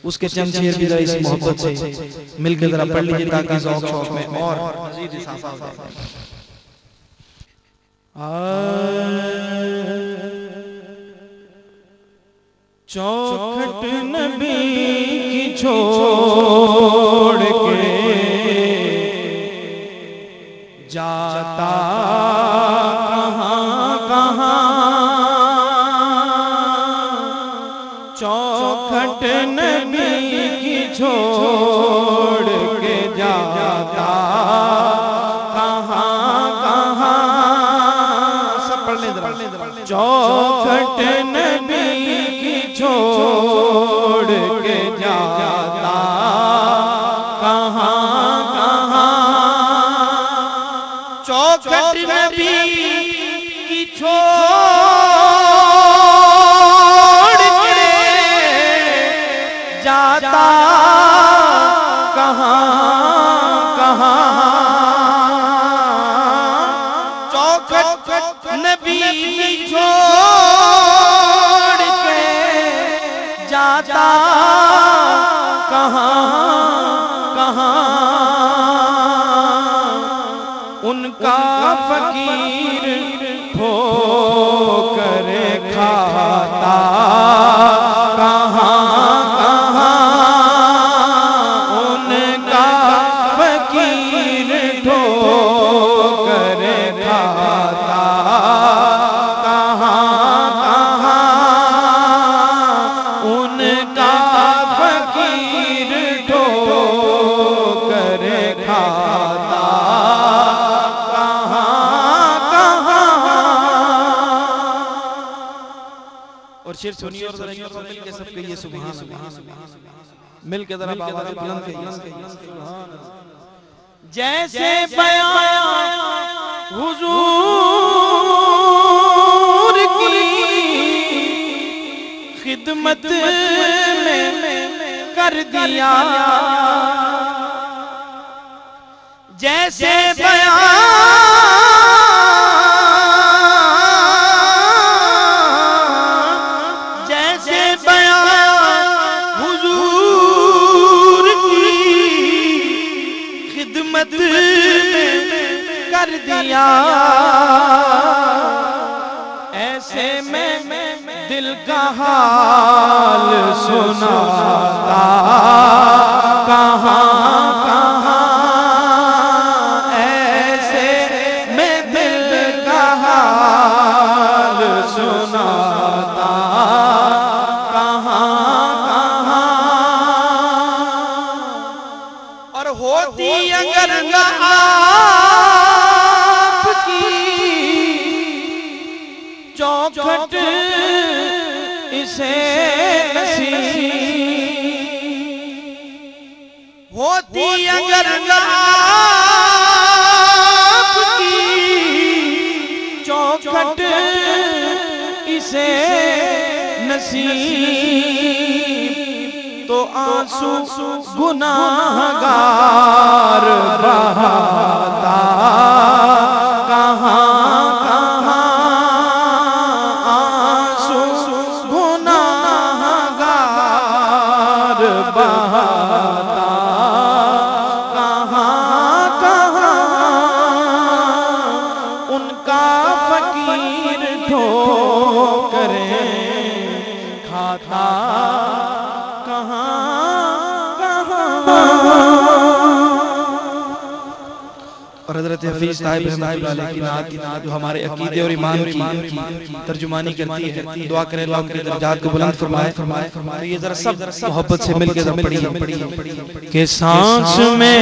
उसके चंद शेर भी इस मोहब्बत से मिलकर जरा पढ़ लीजिए ताकि ज़ौक़ शौक़ में और मज़ीद इज़ाफ़ा हो जाए। चौखट नबी की छोड़ के जाता कहाँ कहाँ, चौखट नबी की छोड़ के जाता कहाँ कहाँ। सब पढ़ ले जरा। चौखट नबी की छोड़ के जाता कहाँ कहाँ, चौखट नबी की छोड़ के जाता कहाँ कहाँ। चौखट नबी की छोड़ के जाता कहाँ कहाँ, उनका फकीर ठोकर खाता कहाँ कहाँ, उनका फकीर ठोकर खाता कहाँ कहाँ, उनका फकीर ठोकर खाता और शेर सुनिए और जरा मिल के सब कहिए सुभान अल्लाह, मिल के जरा आवाज़ बुलंद कहिए सुभान अल्लाह। जैसे बयान हुजूर की खिदमत में कर दिया, जैसे कर दिया, ऐसे में दिल का हाल सुनाता कहाँ कहाँ, ऐसे में दिल का हाल सुनाता कहाँ कहाँ। और होती अगर ना चौखट इसे नसीब होती अगर आपकी चौखट इसे नसीब, तो आंसू गुनाहगार बहाता कहाँ कहाँ, बहाता कहाँ कहाँ, उनका फकीर ठोकर खाता कहाँ कहाँ। और हज़रत हफीज़ साहिब रहमतुल्लाह की नात जो हमारे अकीदे और ईमान की तर्जुमानी करती है, दुआ करें अल्लाह उनके दर्जात को बुलंद फरमाए। ये जरा सब मोहब्बत से मिलकर पढ़िए कि सांस में